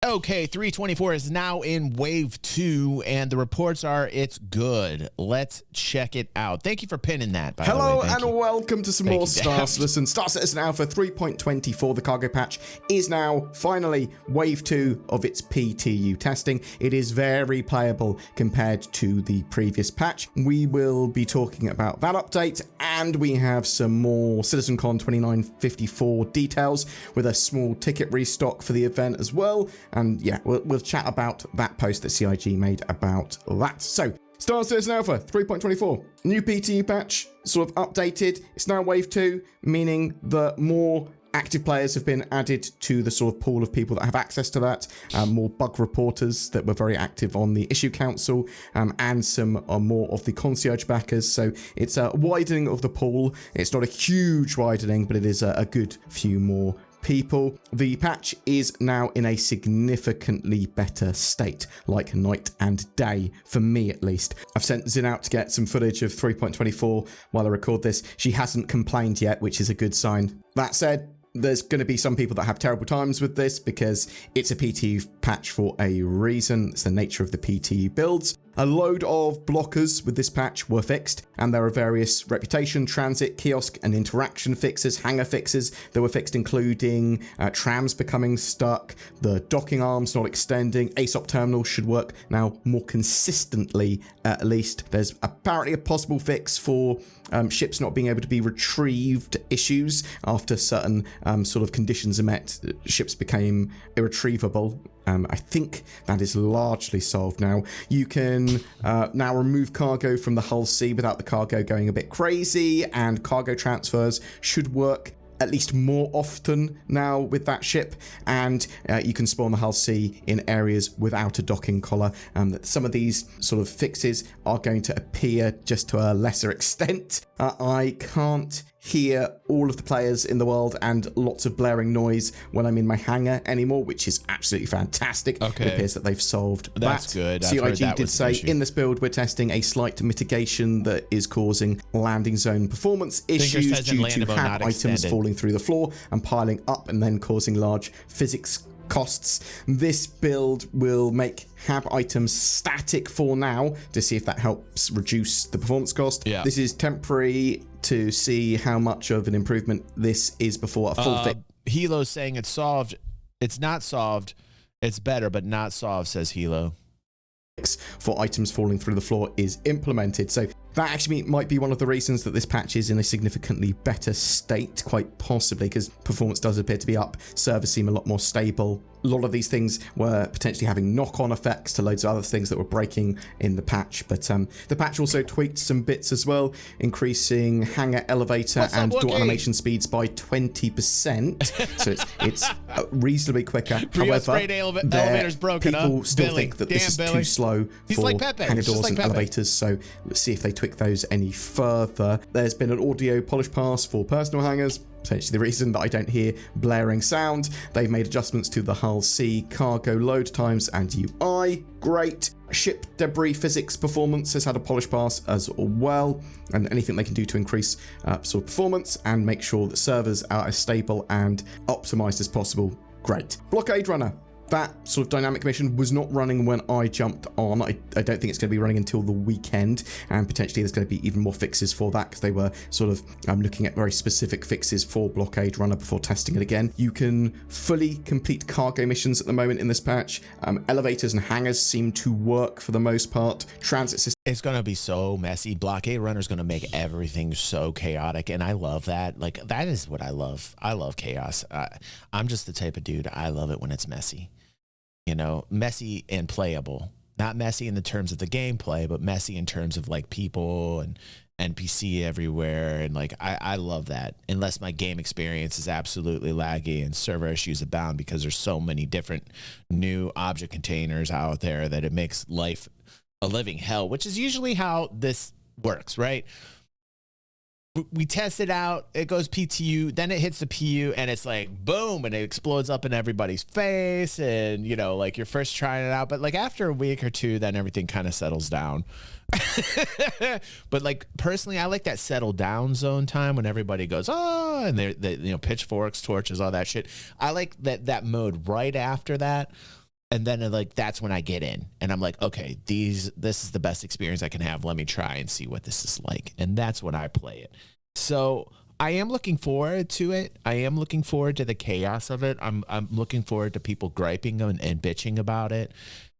Okay, 3.24 is now in wave 2, and the reports are it's good. Let's check it out. Thank you for pinning that, by the way. Hello Thank and you. welcome to some more Star Citizen. Star Citizen Alpha 3.24, the cargo patch, is now finally wave 2 of its PTU testing. It is very playable compared to the previous patch. We will be talking about that update, and we have some more CitizenCon 2954 details with a small ticket restock for the event as well. And yeah, we'll chat about that post that CIG made about that. So, Star Citizen Alpha 3.24, new PTU patch, sort of updated. It's now wave 2, meaning that more active players have been added to the sort of pool of people that have access to that. More bug reporters that were very active on the issue council, and some more of the concierge backers. So it's a widening of the pool. It's not a huge widening, but it is a good few more people. The patch is now in a significantly better state, like night and day, for me at least. I've sent Zin out to get some footage of 3.24 while I record this. She hasn't complained yet, which is a good sign. That said, there's going to be some people that have terrible times with this because it's a PTU patch for a reason. It's the nature of the PTU builds. A load of blockers with this patch were fixed, and there are various reputation, transit, kiosk, and interaction fixes, hangar fixes that were fixed, including trams becoming stuck, the docking arms not extending. ASOP terminal should work now more consistently, at least. There's apparently a possible fix for ships not being able to be retrieved issues after certain sort of conditions are met. Ships became irretrievable. I think that is largely solved now. You can now remove cargo from the hull C without the cargo going a bit crazy, and cargo transfers should work at least more often now with that ship, and you can spawn the hull C in areas without a docking collar. Some of these sort of fixes are going to appear just to a lesser extent. I can't hear all of the players in the world and lots of blaring noise when I'm in my hangar anymore, which is absolutely fantastic. Okay. It appears that they've solved that. That's good. CIG did say in this build we're testing a slight mitigation that is causing landing zone performance issues due to HAB items falling through the floor and piling up and then causing large physics costs. This build will make HAB items static for now to see if that helps reduce the performance cost. Yeah. This is temporary to see how much of an improvement this is before a full fix. Hilo's saying it's solved. It's not solved. It's better, but not solved, says Hilo. For items falling through the floor is implemented. So that actually might be one of the reasons that this patch is in a significantly better state, quite possibly, because performance does appear to be up. Servers seem a lot more stable. A lot of these things were potentially having knock-on effects to loads of other things that were breaking in the patch. But the patch also tweaked some bits as well, increasing hangar elevator and door animation speeds by 20%. So it's reasonably quicker. However, elevator's broken people still think that this is too slow for hangar doors and elevators. So let's see if they tweak those any further. There's been an audio polish pass for personal hangars, potentially the reason that I don't hear blaring sound. They've made adjustments to the hull C cargo load times and UI. Great. Ship debris physics performance has had a polish pass as well, and anything they can do to increase sort of performance and make sure that servers are as stable and optimized as possible. Great. Blockade runner. That sort of dynamic mission was not running when I jumped on. I don't think it's going to be running until the weekend, and potentially there's going to be even more fixes for that because they were sort of looking at very specific fixes for Blockade Runner before testing it again. You can fully complete cargo missions at the moment in this patch. Elevators and hangars seem to work for the most part. Transit systems. It's going to be so messy. Blockade Runner is going to make everything so chaotic, and I love that. Like, that is what I love. I love chaos. I'm just the type of dude, I love it when it's messy. You know, messy and playable. Not messy in the terms of the gameplay, but messy in terms of like people and NPC everywhere. And like, I love that. Unless my game experience is absolutely laggy and server issues abound because there's so many different new object containers out there that it makes life a living hell, which is usually how this works, right? We test it out, it goes PTU, then it hits the PU, and it's like, boom, and it explodes up in everybody's face, and, you know, like, you're first trying it out, but, like, after a week or two, then everything kind of settles down. But, like, personally, I like that settle down zone time when everybody goes, oh, and they you know, pitchforks, torches, all that shit. I like that mode right after that. And then like that's when I get in and I'm like, okay, this is the best experience I can have. Let me try and see what this is like. And that's when I play it. So I am looking forward to it. I am looking forward to the chaos of it. I'm looking forward to people griping and bitching about it.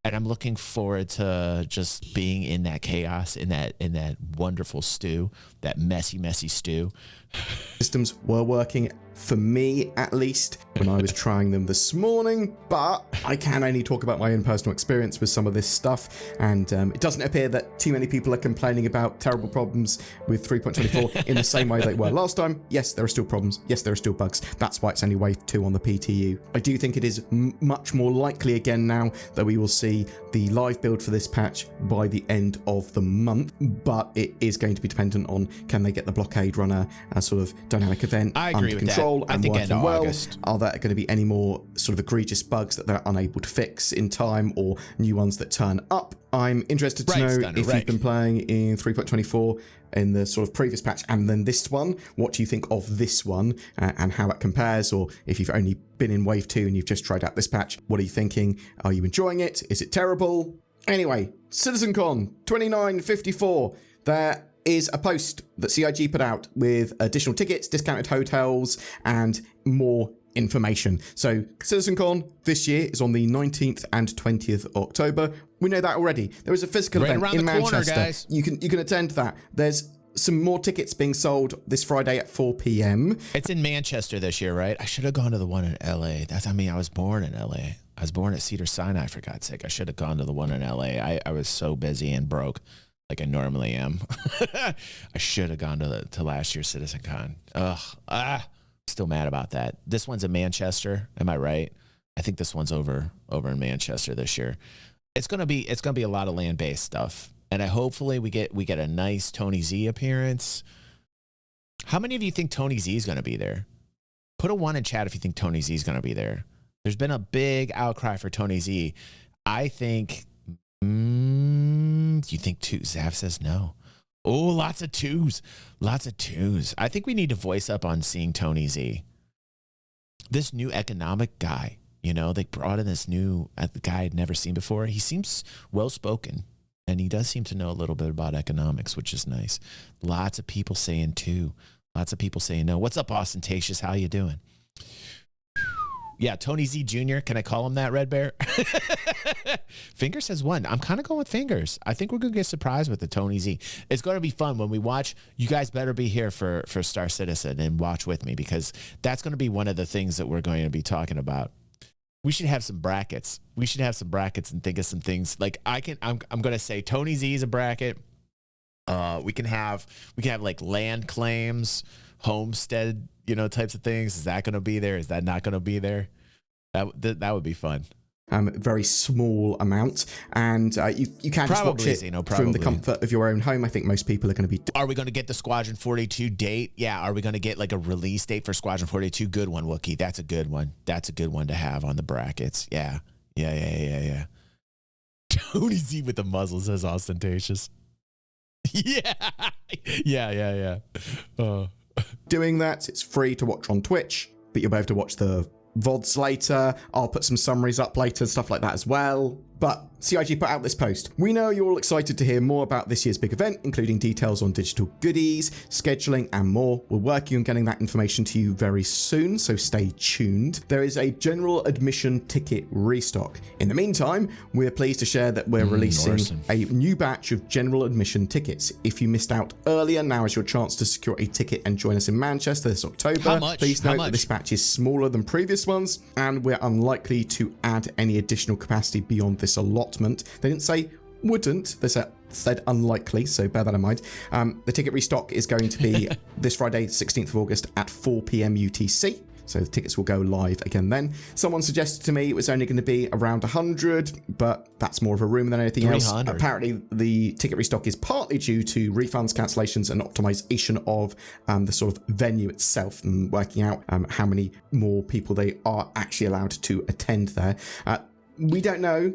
And I'm looking forward to just being in that chaos, in that wonderful stew, that messy stew. Systems were working, for me at least, when I was trying them this morning, but I can only talk about my own personal experience with some of this stuff, and it doesn't appear that too many people are complaining about terrible problems with 3.24 in the same way they were last time. Yes, there are still problems. Yes, there are still bugs. That's why it's only wave 2 on the PTU. I do think it is much more likely again now that we will see the live build for this patch by the end of the month, but it is going to be dependent on can they get the blockade runner sort of dynamic event under control and working well. Are there going to be any more sort of egregious bugs that they're unable to fix in time, or new ones that turn up? I'm interested to know if you've been playing in 3.24 in the sort of previous patch and then this one. What do you think of this one and how it compares? Or if you've only been in wave 2 and you've just tried out this patch, what are you thinking? Are you enjoying it? Is it terrible? Anyway, CitizenCon 2954. There is a post that CIG put out with additional tickets, discounted hotels, and more information. So CitizenCon this year is on the 19th and 20th October. We know that already. There is a physical event in Manchester. Corner, guys. You can attend that. There's some more tickets being sold this Friday at 4 p.m. It's in Manchester this year, right? I should have gone to the one in LA. I was born in LA. I was born at Cedar Sinai, for God's sake. I should have gone to the one in LA. I was so busy and broke, like I normally am. I should have gone to last year's CitizenCon. Still mad about that. This one's in Manchester. Am I right? I think this one's over in Manchester this year. It's gonna be a lot of land-based stuff, and hopefully we get a nice Tony Z appearance. How many of you think Tony Z is gonna be there? Put a 1 in chat if you think Tony Z is gonna be there. There's been a big outcry for Tony Z. I think. Do you think 2? Zav says no. Oh, lots of 2s. Lots of 2s. I think we need to voice up on seeing Tony Z. This new economic guy, they brought in this new guy I'd never seen before. He seems well-spoken, and he does seem to know a little bit about economics, which is nice. Lots of people saying 2. Lots of people saying no. What's up, Ostentatious? How you doing? Yeah, Tony Z Jr. Can I call him that, Red Bear? Finger says 1. I'm kind of going with Fingers. I think we're going to get surprised with the Tony Z. It's going to be fun when we watch. You guys better be here for Star Citizen and watch with me, because that's going to be one of the things that we're going to be talking about. We should have some brackets. We should have some brackets and think of some things. Like I'm going to say Tony Z is a bracket. We can have like land claims, homestead, types of things. Is that going to be there? Is that not going to be there? That would be fun. Very small amount, and you can just watch it from the comfort of your own home. I think most people are going to be. Are we going to get the Squadron 42 date? Yeah. Are we going to get like a release date for Squadron 42? Good one, Wookie. That's a good one. That's a good one to have on the brackets. Yeah. Tony Z with the muzzle, says Ostentatious. Yeah. Doing that, it's free to watch on Twitch, but you'll be able to watch the VODs later. I'll put some summaries up later, stuff like that as well. But CIG put out this post. We know you're all excited to hear more about this year's big event, including details on digital goodies, scheduling, and more. We're working on getting that information to you very soon, so stay tuned. There is a general admission ticket restock. In the meantime, we're pleased to share that we're releasing a new batch of general admission tickets. If you missed out earlier, now is your chance to secure a ticket and join us in Manchester this October. How much? Please note that this batch is smaller than previous ones, and we're unlikely to add any additional capacity beyond this allotment. They didn't say wouldn't, they said unlikely, so bear that in mind. The ticket restock is going to be this Friday, 16th of August at 4 p.m. UTC. So the tickets will go live again then. Someone suggested to me it was only going to be around 100, but that's more of a rumor than anything else. Apparently, the ticket restock is partly due to refunds, cancellations, and optimization of the sort of venue itself, and working out how many more people they are actually allowed to attend there. We don't know.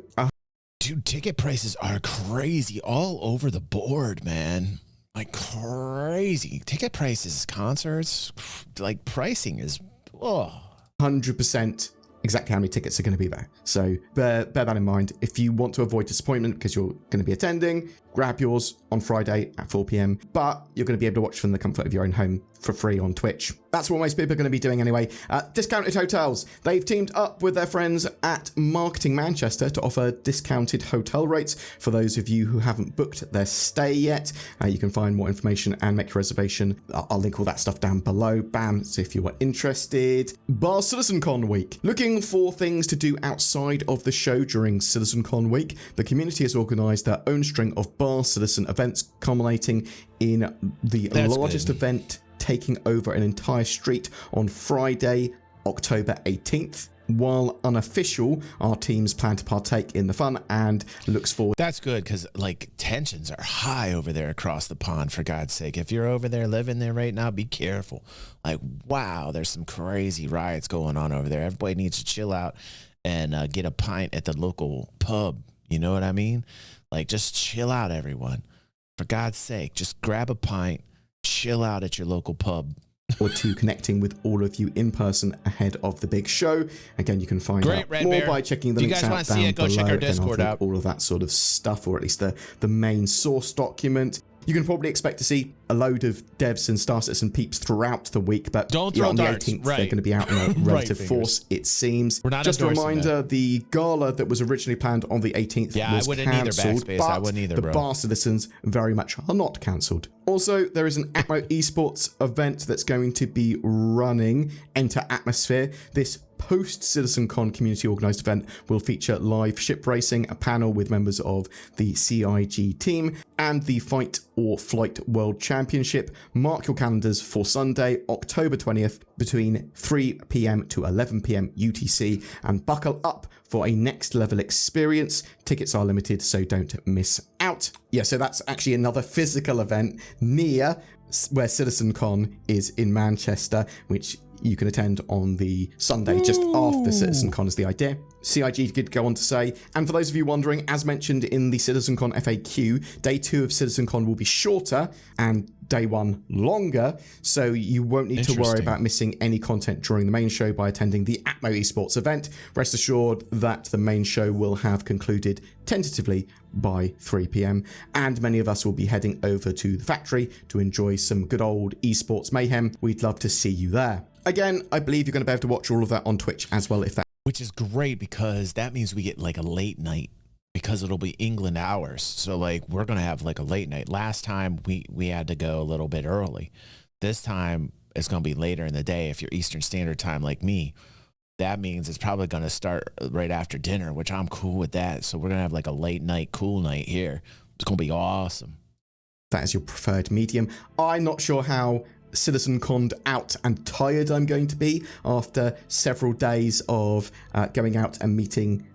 Dude, ticket prices are crazy all over the board, man. Like crazy. Ticket prices, concerts, like pricing is 100% exactly how many tickets are going to be there. So bear that in mind. If you want to avoid disappointment because you're going to be attending, grab yours on Friday at 4 p.m. But you're going to be able to watch from the comfort of your own home for free on Twitch. That's what most people are going to be doing anyway. Discounted hotels. They've teamed up with their friends at Marketing Manchester to offer discounted hotel rates for those of you who haven't booked their stay yet. You can find more information and make your reservation. I'll link all that stuff down below. Bam. So if you are interested. Bar CitizenCon week. Looking for things to do outside of the show during CitizenCon week, the community has organised their own string of Bar Citizen events, culminating in the largest event taking over an entire street on Friday, October 18th. While unofficial, our teams plan to partake in the fun and looks forward. That's good because like tensions are high over there across the pond, for God's sake. If you're over there living there right now, be careful. Like, wow, there's some crazy riots going on over there. Everybody needs to chill out and get a pint at the local pub. You know what I mean? Like, just chill out, everyone. For God's sake, just grab a pint, chill out at your local pub. Or to connecting with all of you in person ahead of the big show. Again, you can find out more Bear. by checking the links out down below. Check our Discord out. All of that sort of stuff, or at least the main source document. You can probably expect to see a load of devs and Star Citizen peeps throughout the week, but don't throw on the darts. 18th, they're going to be out in a relative force, it seems. Just a reminder, the gala that was originally planned on the 18th was cancelled, but the Bar Citizens very much are not cancelled. Also, there is an Atmo esports event that's going to be running, Enter Atmosphere. This post-CitizenCon community organised event will feature live ship racing, a panel with members of the CIG team, and the Fight or Flight World Championship. Mark your calendars for Sunday, October 20th, between 3 p.m. to 11 p.m. UTC, and buckle up for a next level experience. Tickets are limited, so don't miss out. Yeah, so that's actually another physical event near where CitizenCon is in Manchester, which you can attend on the Sunday just after CitizenCon is the idea. CIG did go on to say, and for those of you wondering, as mentioned in the CitizenCon FAQ, day 2 of CitizenCon will be shorter and day 1 longer, so you won't need to worry about missing any content during the main show by attending the Atmo esports event. Rest assured that the main show will have concluded tentatively by 3 p.m, and many of us will be heading over to the factory to enjoy some good old esports mayhem. We'd love to see you there. Again, I believe you're going to be able to watch all of that on Twitch as well, if that. Which is great because that means we get like a late night because it'll be England hours. So like we're going to have like a late night. Last time we had to go a little bit early. This time it's going to be later in the day. If you're Eastern Standard Time like me, that means it's probably going to start right after dinner, which I'm cool with that. So we're going to have like a late night, cool night here. It's going to be awesome. That is your preferred medium. I'm not sure how CitizenConned out and tired I'm going to be after several days of going out and meeting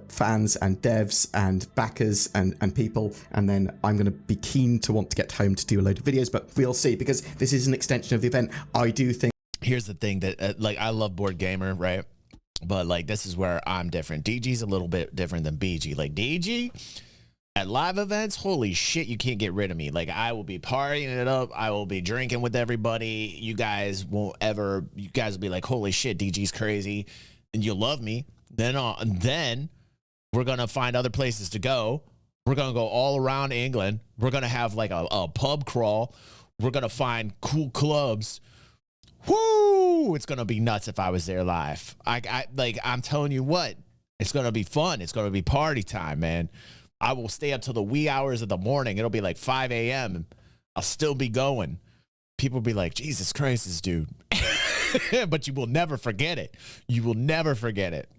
fans and devs and backers and people, and then I'm going to be keen to want to get home to do a load of videos, but we'll see, because this is an extension of the event. I do think here's the thing that like I love Board Gamer, right? But like this is where I'm different. DG's a little bit different than BG. Like DG at live events, holy shit, you can't get rid of me. Like I will be partying it up. I will be drinking with everybody. You guys will be like, holy shit, DG's crazy. And you'll love me. Then we're going to find other places to go. We're going to go all around England. We're going to have like a pub crawl. We're going to find cool clubs. Woo! It's going to be nuts if I was there live. I'm telling you what, it's going to be fun. It's going to be party time, man. I will stay up till the wee hours of the morning. It'll be like 5 a.m. I'll still be going. People will be like, Jesus Christ, this dude. But you will never forget it. You will never forget it.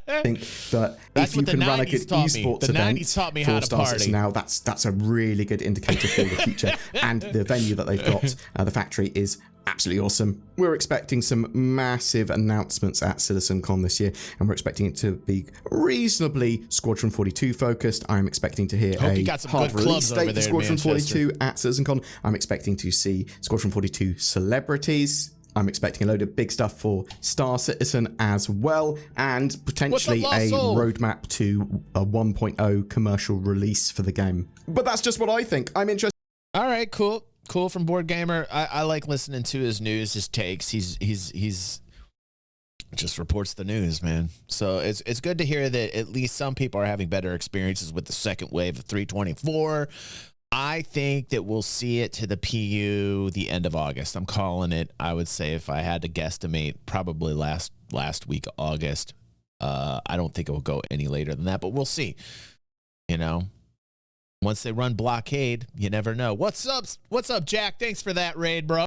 I think that if you can run a good esports event taught me how to party. Now, that's a really good indicator for the future. And the venue that they've got, the factory, is absolutely awesome. We're expecting some massive announcements at CitizenCon this year, and we're expecting it to be reasonably Squadron 42 focused. I'm expecting to hear a hard release date for Squadron 42 at CitizenCon. I'm expecting to see Squadron 42 celebrities. I'm expecting a load of big stuff for Star Citizen as well, and potentially a roadmap to a 1.0 commercial release for the game. But that's just what I think. I'm interested. All right, cool from Board Gamer. I like listening to his news, his takes. He's Just reports the news, man. So it's good to hear that at least some people are having better experiences with the second wave of 324. I think that we'll see it to the PU the end of August. I'm calling it. I would say if I had to guesstimate, probably last week of August. I don't think it will go any later than that, but we'll see. You know, once they run blockade, you never know. What's up, Jack? Thanks for that raid, bro.